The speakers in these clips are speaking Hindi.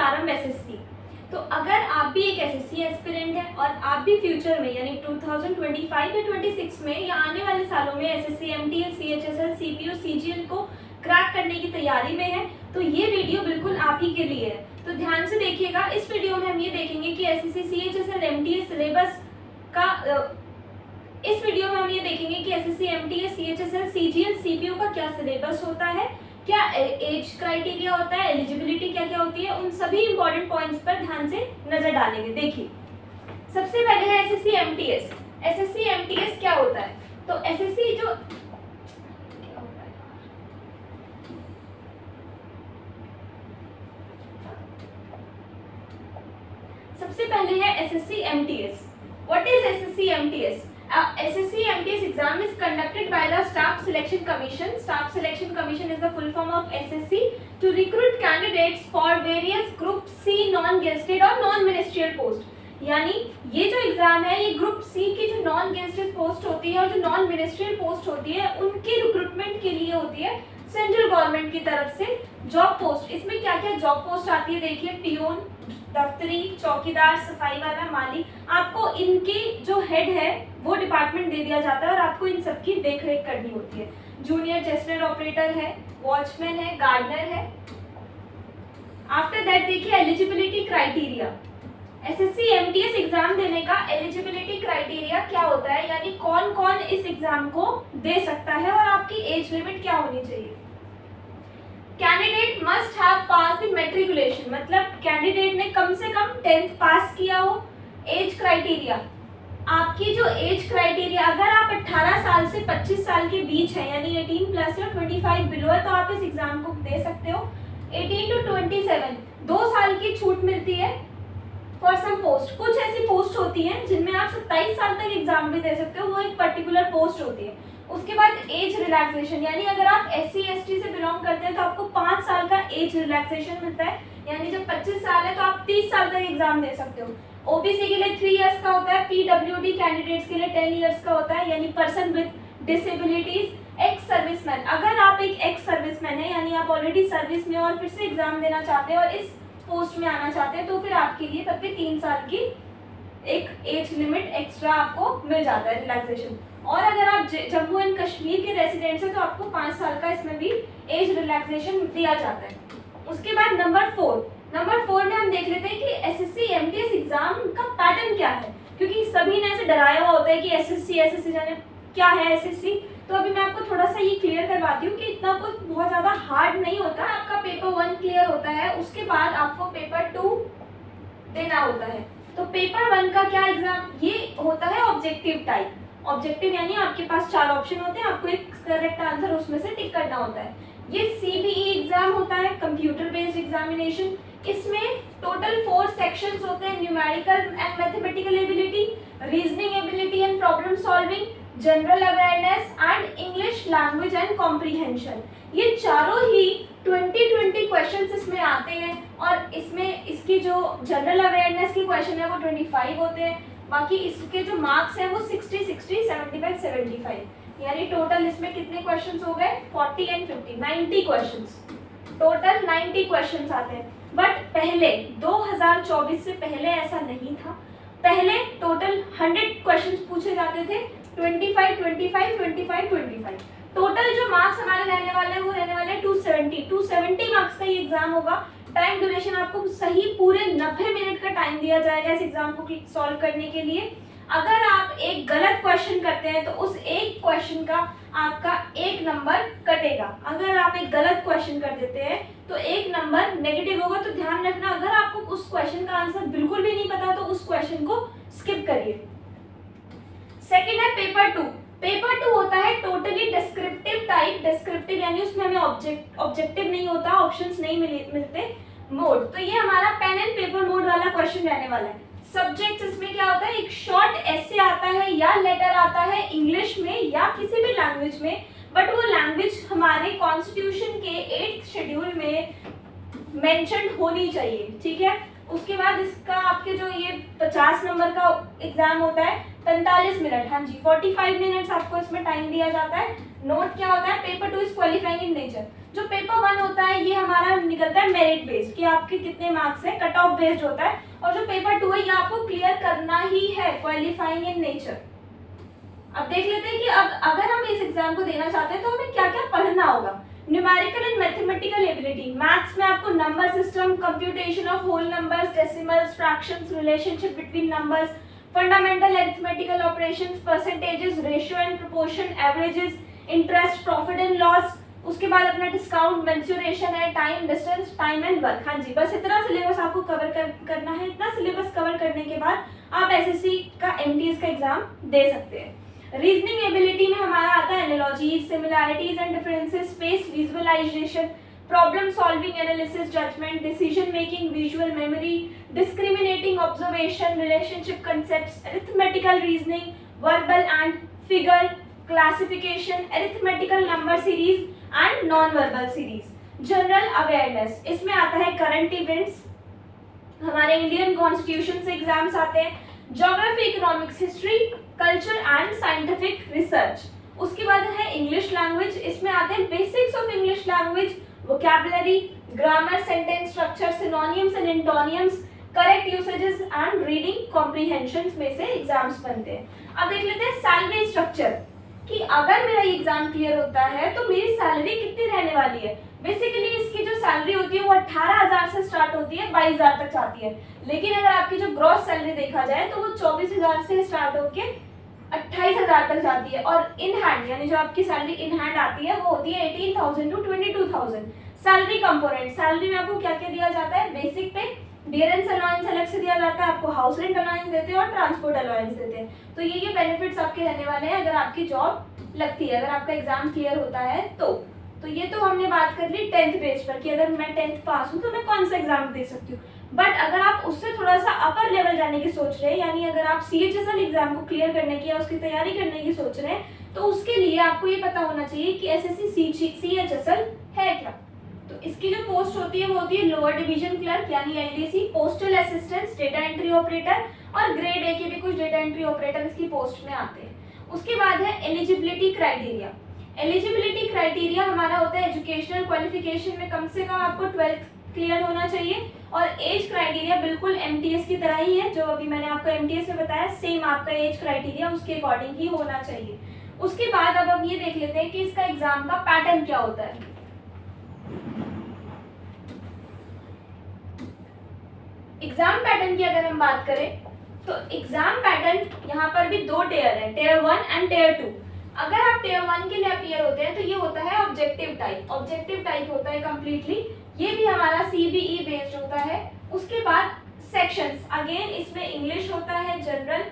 प्रारंभ एसएससी। तो अगर आप भी एक एसएससी एस्पिरेंट हैं और आप भी फ्यूचर में यानी 2025 या 26 में या आने वाले सालों में SSC, MTS, CHSL, CPO, CGL को क्रैक करने की तैयारी में है, तो ये वीडियो बिल्कुल आप ही के लिए है। तो ध्यान से देखिएगा। इस वीडियो में हम ये देखेंगे कि एसएससी, सीएचएसएल, एमटीएस सिलेबस का इस वीडियो में हम ये देखेंगे कि SSC, MTS, CHSL, CGL, CPO का क्या सिलेबस होता है, क्या एज क्राइटेरिया होता है, एलिजिबिलिटी क्या क्या होती है, उन सभी इंपॉर्टेंट पॉइंट्स पर ध्यान से नजर डालेंगे। देखिए, सबसे पहले है एसएससी एमटीएस। एसएससी एमटीएस क्या होता है? तो एसएससी जो सबसे पहले है SSC MTS. What is SSC MTS? SSC MTS exam is conducted by the Staff Selection Commission. Staff Selection Commission is the full form of SSC to recruit candidates for various Group C non-gazetted और non-ministerial post. यानी ये जो एग्जाम है ये ग्रुप सी की जो नॉन गेस्टेड पोस्ट होती है और जो नॉन मिनिस्ट्रियल पोस्ट होती है उनके रिक्रूटमेंट के लिए होती है सेंट्रल गवर्नमेंट की तरफ से जॉब पोस्ट। इसमें क्या क्या जॉब पोस्ट आती है देखिए, पियोन, दफ्तरी, चौकीदार, सफाई वाला, माली। आपको इनकी जो हेड है वो डिपार्टमेंट दे दिया जाता है और आपको इन सब की देख रेख करनी होती है। जूनियर जेस्टर ऑपरेटर है, वॉचमैन है, गार्डनर है। आफ्टर दैट देखिए eligibility criteria. SSC MTS exam देने का एलिजिबिलिटी क्राइटेरिया क्या होता है, यानी कौन कौन इस एग्जाम को दे सकता है और आपकी एज लिमिट क्या होनी चाहिए। Candidate must have pass the matriculation, मतलब कैंडिडेट ने कम से कम 10th पास किया हो। एज क्राइटेरिया, आपकी जो एज क्राइटेरिया, अगर आप 18 साल से 25 साल के बीच है यानी 18 प्लस या 25 बिलो है तो आप इस एग्जाम को दे सकते हो। 18 to 27 2 साल की छूट मिलती है फॉर सम पोस्ट। कुछ ऐसी पोस्ट होती हैं जिनमें आप 27 साल तक एग्जाम भी दे सकते हो, वो एक पर्टिकुलर पोस्ट होती है। उसके बाद एज रिलैक्सेशन, यानी अगर आप SC ST से बिलोंग करते हैं तो आपको 5 साल का एज रिलैक्सेशन मिलता है, यानी जब 25 साल है तो आप 30 साल तक एग्जाम दे सकते हो। ओबीसी के लिए 3 इयर्स का होता है, पीडब्ल्यूडी कैंडिडेट्स के लिए 10 इयर्स का होता है, यानी person with disabilities. Ex serviceman, अगर आप एक एक्स सर्विसमैन है यानी आप ऑलरेडी सर्विस में और फिर से एग्जाम देना चाहते हैं और इस पोस्ट में आना चाहते हैं तो फिर आपके लिए तब भी 3 साल की एक एज लिमिट एक्स्ट्रा आपको मिल जाता है रिलैक्सेशन। और अगर आप जम्मू एंड कश्मीर के रेसिडेंट्स हैं तो आपको 5 साल का इसमें भी एज रिलैक्सेशन दिया जाता है। उसके बाद नंबर 4 में हम देख लेते हैं कि एसएससी एमटीएस एग्जाम का पैटर्न क्या है, क्योंकि सभी ने ऐसे डराया हुआ होता है कि एसएससी जाने क्या है एसएससी। तो अभी मैं आपको थोड़ा सा ये क्लियर करवाती हूँ कि इतना कुछ बहुत ज़्यादा हार्ड नहीं होता। आपका पेपर 1 क्लियर होता है, उसके बाद आपको पेपर 2 देना होता है। तो पेपर 1 का क्या एग्जाम ये होता है ऑब्जेक्टिव टाइप। ऑब्जेक्टिव यानी आपके पास 4 ऑप्शन होते हैं, आपको एक करेक्ट आंसर उसमें से टिक करना होता है। ये सीबीई एग्जाम होता है, कंप्यूटर बेस्ड एग्जामिनेशन। इसमें टोटल 4 सेक्शंस होते हैं, numerical and mathematical ability, reasoning ability and problem solving, general awareness and English language and comprehension. ये चारों ही 20 क्वेश्चंस इसमें आते हैं और इसमें इसकी जो जनरल अवेयरनेस की क्वेश्चन है वो 25 होते हैं, बाकी इसके जो मार्क्स हैं वो 60, 75, 75, यानी टोटल इसमें कितने क्वेश्चंस हो गए 40 एंड 50, 90 क्वेश्चंस। टोटल 90 क्वेश्चंस आते हैं। बट पहले 2024 से पहले ऐसा नहीं था। पहले टोटल 100 क्वेश्चंस पूछे जाते थे, 25, 25, 25, 25। टोटल जो मार्क्स हमारे रहने वाले हैं वो रहने वाले 270 मार्क्स का ये एग्जाम होगा। टाइम ड्यूरेशन आपको सही पूरे 90 मिनट का टाइम दिया जाएगा इस एग्जाम को सॉल्व करने के लिए। अगर आप एक गलत क्वेश्चन करते हैं तो उस एक क्वेश्चन का आपका 1 नंबर कटेगा। अगर आप एक गलत क्वेश्चन कर देते हैं तो 1 नंबर नेगेटिव होगा। तो ध्यान रखना, अगर आपको उस क्वेश्चन का आंसर बिल्कुल भी नहीं पता तो उस क्वेश्चन को स्किप करिए। सेकेंड है पेपर 2। पेपर 2 होता है टोटली डिस्क्रिप्टिव टाइप। डिस्क्रिप्टिव यानी उसमें हमें ऑब्जेक्टिव नहीं होता, ऑप्शंस नहीं मिलते। मोड, तो ये हमारा पेन एंड पेपर मोड वाला क्वेश्चन रहने वाला है। सब्जेक्ट्स इसमें क्या होता है, एक शॉर्ट एसे आता है या लेटर आता है इंग्लिश में या किसी भी लैंग्वेज में, बट वो लैंग्वेज हमारे कॉन्स्टिट्यूशन के 8th शेड्यूल में मेंशन होनी चाहिए, ठीक है। उसके बाद इसका आपके जो ये 50 नंबर का एग्जाम होता है 45 मिनट, हाँ जी 45 मिनट्स आपको इसमें टाइम दिया जाता है। नोट क्या होता है, paper 2 is qualifying in nature. जो पेपर 1 होता है ये हमारा निकलता है मेरिट बेस्ड कि आपके कितने मार्क्स है, कट ऑफ बेस्ड होता है। और जो पेपर 2 है ये आपको क्लियर करना ही है, क्वालिफाइंग इन नेचर। अब देख लेते हैं कि अब अगर हम इस एग्जाम को देना चाहते हैं तो हमें क्या क्या पढ़ना होगा। Numerical and mathematical ability, maths में आपको number system, computation of whole numbers, decimals, fractions, relationship between numbers, fundamental arithmetical operations, percentages, ratio and proportion, averages, interest, profit and loss. उसके बाद अपना डिस्काउंट, मेंसुरेशन है, time, distance, time and work. हाँ जी, बस इतना सिलेबस आपको करना है। इतना सिलेबस कवर करने के बाद आप एसएससी का एमटीएस का एग्जाम दे सकते हैं। रीजनिंग एबिलिटी में हमारा आता है analogies, similarities and differences, space visualisation, problem solving, analysis, judgement, decision making, visual memory, discriminating observation, relationship concepts, arithmetical reasoning, verbal and figure classification, arithmetical number series and non verbal series. General awareness, इसमें आता है करंट इवेंट्स, हमारे इंडियन कॉन्स्टिट्यूशन से एग्जाम्स आते हैं, geography, economics, history, culture and scientific research. उसके बाद है इंग्लिश लैंग्वेज, इसमें आते हैं basics of English language, vocabulary, grammar, sentence structure, synonyms and antonyms, correct usages and reading comprehensions में से एग्जाम्स बनते हैं। अब देख लेते हैं सैलरी स्ट्रक्चर कि अगर मेरा एग्जाम क्लियर होता है तो मेरी सैलरी कितनी रहने वाली है। बेसिकली इसकी जो सैलरी होती है वो 18,000 से स्टार्ट होती है, 22,000 तक जाती है। लेकिन अगर आपकी जो ग्रॉस सैलरी देखा जाए तो वो 24,000 से स्टार्ट होकर 28,000 तक जाती है। और इन हैंड यानी जो आपकी सैलरी इन हैंड आती है वो होती है 18,000 टू 22,000। सैलरी कंपोनेंट, सैलरी में आपको क्या क्या दिया जाता है, बेसिक पे डियरेंस अलाउंस अलग से दिया जाता है, आपको हाउस रेंट अलाउंस देते हैं और ट्रांसपोर्ट अलाउंस देते हैं। तो ये बेनिफिट्स आपके रहने वाले हैं अगर आपकी जॉब लगती है, अगर आपका एग्जाम क्लियर होता है तो ये तो हमने बात कर ली 10th बेस पर कि अगर मैं 10th पास हूँ तो मैं कौन सा एग्जाम दे सकती हूँ। बट अगर आप उससे थोड़ा सा अपर लेवल जाने की सोच रहे हैं, यानी अगर आप CHSL एग्जाम को क्लियर करने की या उसकी तैयारी करने की सोच रहे हैं, तो उसके लिए आपको ये पता होना चाहिए कि SSC CHSL है क्या। तो इसकी जो पोस्ट होती है वो होती है लोअर डिवीजन क्लर्क यानी LDC, postal assistant, data entry operator और ग्रेड A के भी कुछ डेटा एंट्री ऑपरेटर इसकी पोस्ट में आते हैं। उसके बाद है एलिजिबिलिटी क्राइटेरिया। एलिजिबिलिटी क्राइटेरिया हमारा होता है एजुकेशनल क्वालिफिकेशन में कम से कम आपको 12th क्लियर होना चाहिए। और एज क्राइटेरिया बिल्कुल MTS की तरह ही है, जो अभी मैंने आपको MTS में बताया, सेम आपका एज क्राइटेरिया उसके अकॉर्डिंग ही होना चाहिए। उसके बाद अब हम ये देख लेते हैं कि इसका एग्जाम का पैटर्न क्या होता है। एग्जाम पैटर्न की अगर हम बात करें तो एग्जाम पैटर्न यहाँ पर भी 2 टियर है, टियर 1 एंड टियर 2। अगर आप टियर 1 के लिए अपीयर होते हैं तो ये होता है ऑब्जेक्टिव टाइप। ऑब्जेक्टिव टाइप होता है कंप्लीटली, ये भी हमारा CBE बेस्ड होता है। उसके बाद सेक्शंस, अगेन इसमें इंग्लिश होता है, general,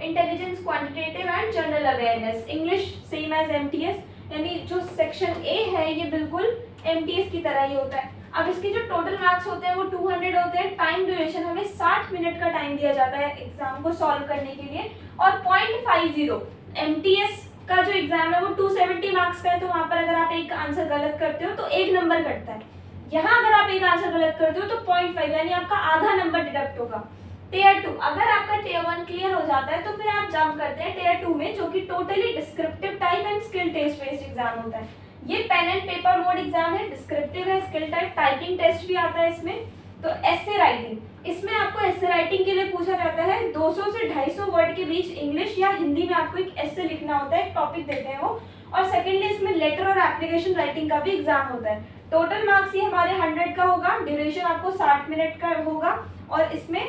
intelligence, quantitative and general awareness. English same as MTS, यानी जो सेक्शन A है ये बिल्कुल MTS की तरह ही होता है। अब इसके जो टोटल मार्क्स होते हैं वो 200 होते हैं। टाइम ड्यूरेशन हमें 60 मिनट का टाइम दिया जाता है एग्जाम को सॉल्व करने के लिए। और 0.50 MTS का जो एग्जाम है वो 270 मार्क्स का है, तो वहां पर अगर आप एक आंसर गलत करते हो तो 1 नंबर कटता है। यहाँ अगर आप एक आंसर गलत करते हो तो 0.5 यानी आपका आधा नंबर डिडक्ट होगा। टियर 2, अगर आपका टियर 1 क्लियर हो जाता है तो फिर आप जंप करते हैं टियर 2 में, जो कि totally descriptive type and skill test based exam होता है। ये pen and paper mode exam है, डिस्क्रिप्टिव है, स्किल टाइप, टाइपिंग टेस्ट भी आता है इसमें। तो एसे राइटिंग, इसमें आपको एसे राइटिंग के लिए पूछा जाता है 200 से 250 वर्ड के बीच इंग्लिश या हिंदी में आपको एक एसे लिखना होता है, एक टॉपिक देते हैं वो। और सेकेंडली इसमें लेटर और एप्लीकेशन राइटिंग का भी एग्जाम होता है। टोटल मार्क्स ये हमारे 100 का होगा, ड्यूरेशन आपको 60 मिनट का होगा। और इसमें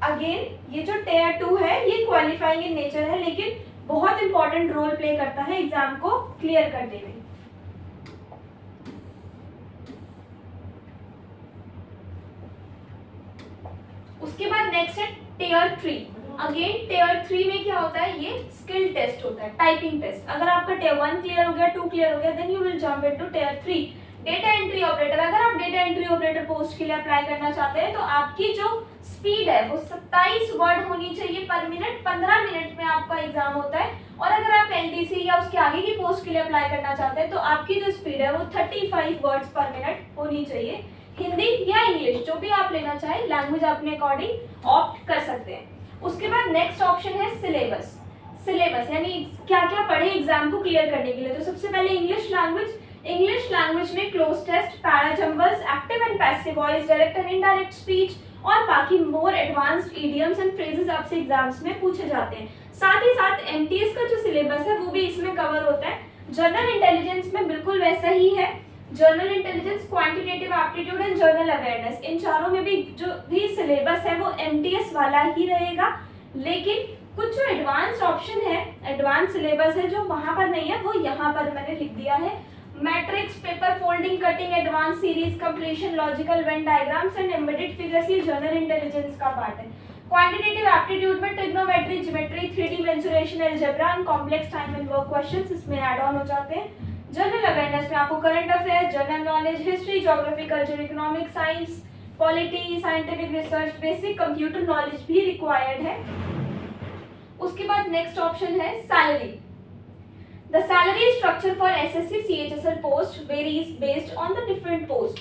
अगेन ये जो टियर 2 है ये क्वालिफाइंग इन नेचर है, लेकिन बहुत इंपॉर्टेंट रोल प्ले करता है एग्जाम को क्लियर करने में। उसके बाद नेक्स्ट है टियर 3। अगेन टियर 3 में क्या होता है, ये स्किल टेस्ट होता है, टाइपिंग टेस्ट। अगर आपका टियर 1 क्लियर हो गया, 2 क्लियर हो गया, then you will jump into tier 3। Data entry operator, अगर आप डेटा एंट्री ऑपरेटर पोस्ट के लिए अप्लाई करना चाहते हैं तो आपकी जो स्पीड है वो 27 वर्ड होनी चाहिए पर मिनट। 15 मिनट में आपका एग्जाम होता है। और अगर आप LDC या उसके आगे की पोस्ट के लिए अप्लाई करना चाहते हैं तो आपकी जो स्पीड है वो 35 वर्ड्स पर मिनट होनी चाहिए। हिंदी या इंग्लिश जो भी आप लेना चाहें, लैंग्वेज अपने अकॉर्डिंग ऑप्ट कर सकते हैं। उसके बाद नेक्स्ट ऑप्शन है सिलेबस। सिलेबस यानी क्या क्या पढ़े एग्जाम को क्लियर करने के लिए। तो सबसे पहले इंग्लिश लैंग्वेज में close test, parajumbles, active and passive voice, direct and indirect speech और बाकी more advanced idioms and phrases आपसे एग्जाम्स में पूछे जाते हैं। साथ ही साथ एमटीएस का जो सिलेबस है वो भी इसमें कवर होता है। जनरल इंटेलिजेंस में बिल्कुल वैसा ही है, general intelligence, quantitative aptitude and general awareness, इन चारों में भी जो भी सिलेबस है वो एमटीएस वाला ही रहेगा। लेकिन कुछ जो एडवांस ऑप्शन है, एडवांस सिलेबस है जो वहां पर नहीं है वो यहाँ पर मैंने लिख दिया है। Matrix, paper folding, cutting, advance series completion, logical Venn diagrams and embedded figures ये जनरल इंटेलिजेंस का पार्ट है। क्वांटिटेटिव एप्टीट्यूड में trigonometry, geometry, 3D mensuration, algebra and complex time and work questions इसमें ऐड ऑन हो जाते हैं। जनरल अवेयरनेस में आपको current affair, general knowledge, history, geography, culture, economic, science, polity, scientific research, basic computer knowledge भी रिक्वायर्ड है। उसके बाद नेक्स्ट ऑप्शन है salary. The salary structure for SSC CHSL post varies based on the different post.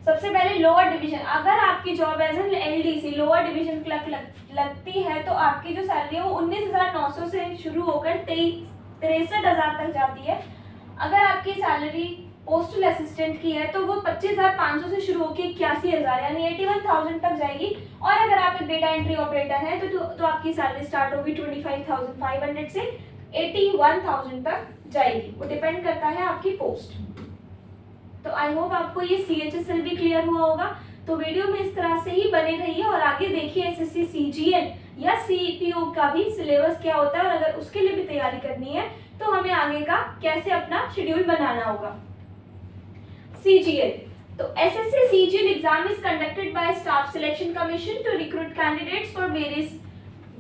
सबसे पहले लोअर डिवीजन, अगर आपकी job as an LDC lower division clerk लगती है तो आपकी जो सैलरी है वो 19,900 से शुरू होकर 63,000 तक जाती है। अगर आपकी सैलरी पोस्टल असिस्टेंट की है तो वो 25,500 से शुरू होकर 81,000 यानी 81,000 तक जाएगी। और अगर आप एक डेटा एंट्री ऑपरेटर हैं तो आपकी सैलरी स्टार्ट होगी 25,500 से 81,000 तक जाएगी। वो डिपेंड करता है आपकी पोस्ट। तो आई होप आपको ये सीएचएसएल भी क्लियर हुआ होगा। तो वीडियो में इस तरह से ही बने रहिए और आगे देखिए एसएससी सीजीएल या सीपीओ का भी सिलेबस क्या होता है और अगर उसके लिए भी तैयारी करनी है तो हमें आगे का कैसे अपना शेड्यूल बनाना होगा। सीजीएल, तो SSC CGL exam is conducted by staff selection commission to recruit candidates for various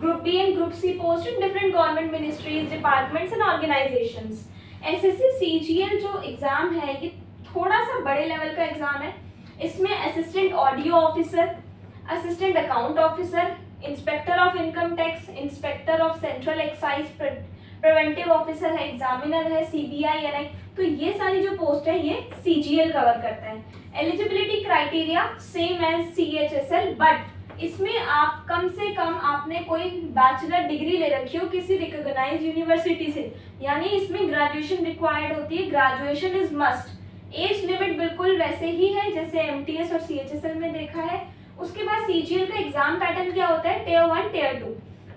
group B and group C post in different government ministries, departments and organisations. SSC CGL जो एग्जाम है ये थोड़ा सा बड़े लेवल का एग्जाम है। इसमें assistant audio officer, assistant account officer, inspector of income tax, inspector of central excise, preventive officer है, एग्जामिनर है, सीबीआई एनआई, तो ये सारी जो पोस्ट है ये सीजीएल कवर करता है। Eligibility criteria same as CHSL, but इसमें आप कम से कम आपने कोई बैचलर डिग्री ले रखी हो किसी रिकॉग्नाइज्ड यूनिवर्सिटी से, यानी इसमें ग्रेजुएशन रिक्वायर्ड होती है, graduation is must. Age limit बिल्कुल वैसे ही है जैसे एमटीएस और सीएचएसएल में देखा है। उसके बाद सीजीएल का एग्जाम पैटर्न क्या होता है, tier 1 tier 2।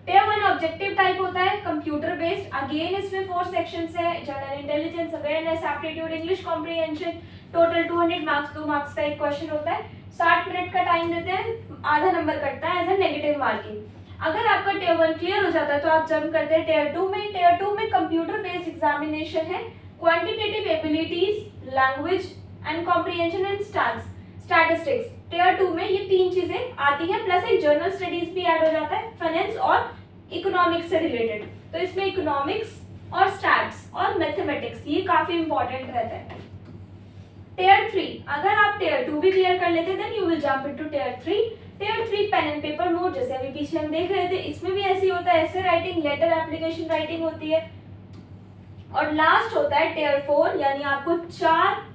Tier 1 objective type होता है, कंप्यूटर बेस्ड, अगेन इसमें 4 सेक्शंस है, general intelligence, awareness, aptitude, English comprehension, total 200 marks, 2 marks का एक क्वेश्चन होता है, 60 मिनट का टाइम देते हैं, आधा नंबर कटता है एज ए नेगेटिव मार्किंग। अगर आपका टियर 1 क्लियर हो जाता है तो आप जंप करते हैं टियर 2 में। टियर 2 में कंप्यूटर बेस्ड एग्जामिनेशन है, quantitative abilities, language and comprehension and statistics. Tier 2 में ये 3 चीजें आती हैं, प्लस एक जर्नल स्टडीज भी ऐड हो जाता है, फाइनेंस और इकोनॉमिक्स से रिलेटेड। तो इसमें इकोनॉमिक्स और स्टैट्स और मैथमेटिक्स ये काफी इंपॉर्टेंट रहता है। टियर 3, अगर आप टियर 2 भी क्लियर कर लेते then you will jump into tier 3। Tier 3 pen and paper mode, जैसे अभी पीछे हम देख रहे थे, इसमें भी ऐसे होता है, essay writing, letter application writing होती है। और लास्ट होता है टियर 4, यानी आपको 4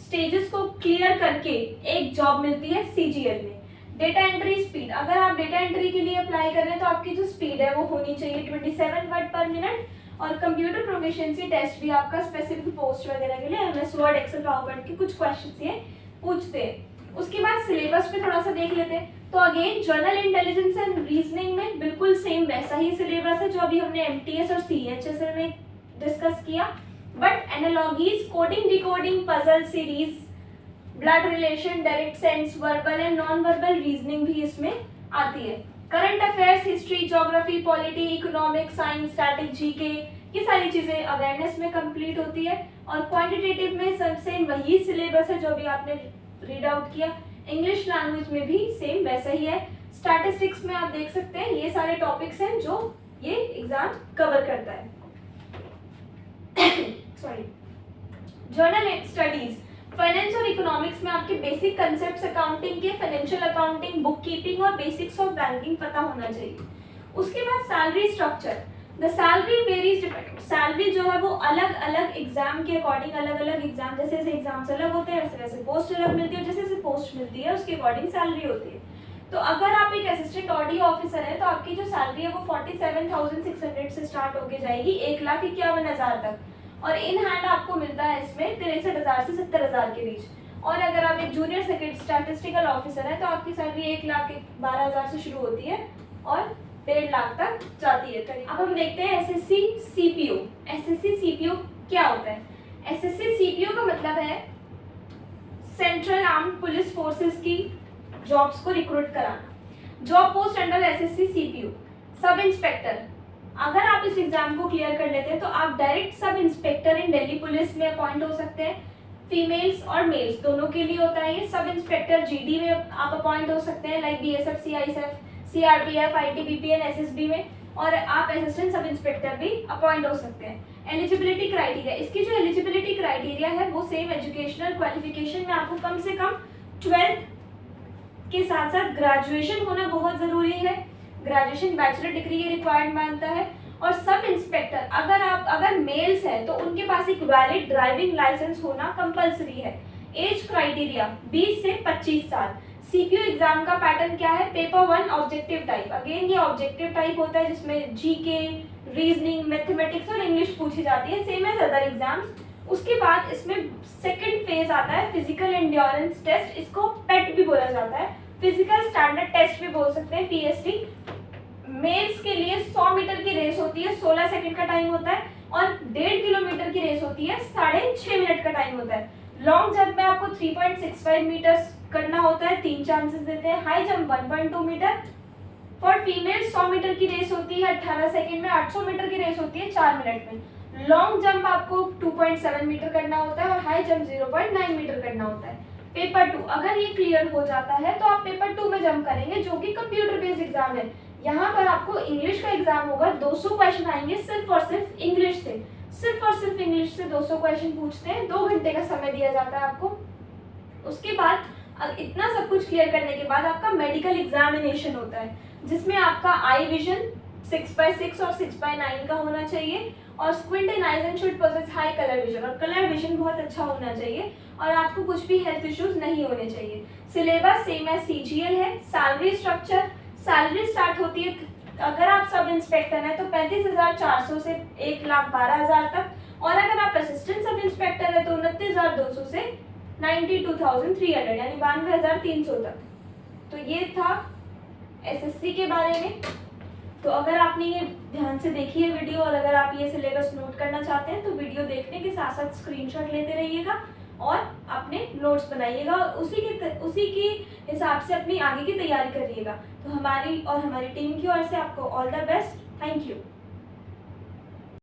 स्टेजेस को क्लियर करके एक जॉब मिलती है सीजीएल में। डेटा एंट्री स्पीड, अगर आप डेटा एंट्री के लिए अप्लाई कर रहे हैं तो आपकी जो स्पीड है वो होनी चाहिए 27 वर्ड पर मिनट। और कंप्यूटर प्रोफिशिएंसी टेस्ट भी आपका स्पेसिफिक पोस्ट वगैरह के लिए एमएस वर्ड, एक्सेल, पावरपॉइंट के कुछ क्वेश्चंस ये पूछते हैं। उसके बाद सिलेबस पे थोड़ा सा देख लेते हैं। तो again general intelligence and reasoning में बिल्कुल सेम वैसा ही सिलेबस है जो अभी हमने एमटीएस और सीएचएसएल में डिस्कस किया, but analogies, coding, decoding, puzzle series, blood relation, direct sense, verbal and non verbal reasoning भी इसमें आती है। Current affairs, history, geography, polity, economics, science, static, GK, ये सारी चीजें अवेयरनेस में कंप्लीट होती है। और क्वांटिटेटिव में सबसे वही सिलेबस है जो अभी आपने रीड आउट किया। इंग्लिश लैंग्वेज में भी सेम वैसा ही है। स्टैटिस्टिक्स में आप देख सकते हैं ये सारे टॉपिक्स हैं जो ये एग्जाम कवर करता है। सॉरी, जर्नल स्टडीज, फाइनेंस और इकोनॉमिक्स में आपके बेसिक कंसेप्ट्स अकाउंटिंग के, फाइनेंशियल अकाउंटिंग, बुक कीपिंग और बेसिक्स ऑफ बैंकिंग पता होना चाहिए। उसके बाद salary structure, the salary varies, salary जो है वो अलग अलग एग्जाम के अकॉर्डिंग, अलग अलग एग्जाम, जैसे जैसे एग्जाम्स अलग होते हैं वैसे वैसे पोस्ट अलग मिलती है, जैसे जैसे पोस्ट मिलती है उसके अकॉर्डिंग सैलरी होती है। तो अगर आप एक असिस्टेंट ऑडियो ऑफिसर है तो आपकी जो सैलरी है वो 47,600 से स्टार्ट होके जाएगी 1,51,000 तक, और इन हैंड आपको मिलता है इसमें 63,000 से 70,000 के बीच। और अगर आप एक जूनियर स्टैटिस्टिकल ऑफिसर है तो आपकी सैलरी 1,12,000 से शुरू होती है और 1.5 लाख तक जाती है। अब हम देखते हैं एसएससी सीपीओ। एसएससी सीपीओ क्या होता है? एसएससी सीपीओ का मतलब है सेंट्रल आर्म्ड पुलिस फोर्सेस की जॉब्स को रिक्रूट कराना। Job post under SSC CPO. Sub inspector, अगर आप इस एग्जाम को क्लियर कर लेते हैं तो आप डायरेक्ट सब इंस्पेक्टर इन दिल्ली पुलिस में अपॉइंट हो सकते हैं। फीमेल्स और मेल्स दोनों के लिए होता है ये। सब इंस्पेक्टर जीडी में आप अपॉइंट हो सकते हैं, like BSF, CISF, CRPF, ITBP and SSB में, और आप असिस्टेंट सब इंस्पेक्टर भी अपॉइंट हो सकते हैं। एलिजिबिलिटी क्राइटेरिया, इसकी जो एलिजिबिलिटी क्राइटेरिया है वो सेम एजुकेशनल क्वालिफिकेशन में आपको कम से कम 12th के साथ साथ ग्रेजुएशन होना बहुत ज़रूरी है। ग्रेजुएशन बैचलर डिग्री ये रिक्वायर्ड मानता है। और सब इंस्पेक्टर अगर मेल्स हैं तो उनके पास एक वैलिड ड्राइविंग लाइसेंस होना कंपलसरी है। एज क्राइटेरिया 20 से 25 साल। सीपीओ एग्जाम का पैटर्न क्या है? Paper 1 objective type. अगेन ये ऑब्जेक्टिव टाइप होता है जिसमें जीके, रीजनिंग, मैथमेटिक्स और इंग्लिश पूछी जाती है, सेम एज अदर एग्जाम्स। उसके बाद इसमें सेकंड फेज आता है फिजिकल एंड्योरेंस टेस्ट, इसको पेट भी बोला जाता है, फिजिकल स्टैंडर्ड टेस्ट भी बोल सकते हैं, पीएसटी। मेल्स के लिए 100 मीटर की रेस होती है, 16 सेकंड का टाइम होता है, और 1.5 किलोमीटर की रेस होती है, 6.5 मिनट का टाइम होता है। लॉन्ग जंप में आपको 3.65 मीटर्स करना होता है, 3 चांसेस देते हैं। High jump 1.2 metre. For female 100 metre की रेस होती है 18 सेकंड में, 800 मीटर की रेस होती है 4 मिनट में। लॉन्ग जंप आपको 2.7 मीटर करना होता है और हाई जंप 0.9 मीटर करना होता है। पेपर 2 अगर ये क्लियर हो जाता है तो आप पेपर 2 में जंप करेंगे, जो कि कंप्यूटर बेस्ड एग्जाम है। यहाँ पर आपको इंग्लिश का एग्जाम होगा, 200 क्वेश्चन आएंगे सिर्फ और सिर्फ इंग्लिश से। सिर्फ और सिर्फ इंग्लिश से 200 क्वेश्चन पूछते हैं, 2 घंटे का समय दिया जाता है आपको। उसके बाद इतना सब कुछ क्लियर करने के बाद आपका मेडिकल एग्जामिनेशन होता है, जिसमें आपका आई विजन 6/6 और 6/9 का होना चाहिए, और squint and eyes and should possess high colour vision, और कलर विजन बहुत अच्छा होना चाहिए, और आपको कुछ भी हेल्थ इश्यूज नहीं होने चाहिए। सिलेबस सेम एज सीजीएल है। सैलरी स्ट्रक्चर, सैलरी स्टार्ट होती है अगर आप सब इंस्पेक्टर हैं तो 35,400 से 1,12,000 तक, और अगर आप असिस्टेंट सब इंस्पेक्टर है तो 29,200 से 92,300 यानी 92,300 तक। तो ये था एसएससी के बारे में। तो अगर आपने ये ध्यान से देखी है वीडियो, और अगर आप ये सिलेबस नोट करना चाहते हैं तो वीडियो देखने के साथ साथ स्क्रीनशॉट लेते रहिएगा और अपने नोट्स बनाइएगा, और उसी के हिसाब से अपनी आगे की तैयारी करिएगा। तो हमारी टीम की ओर से आपको all the best. Thank you.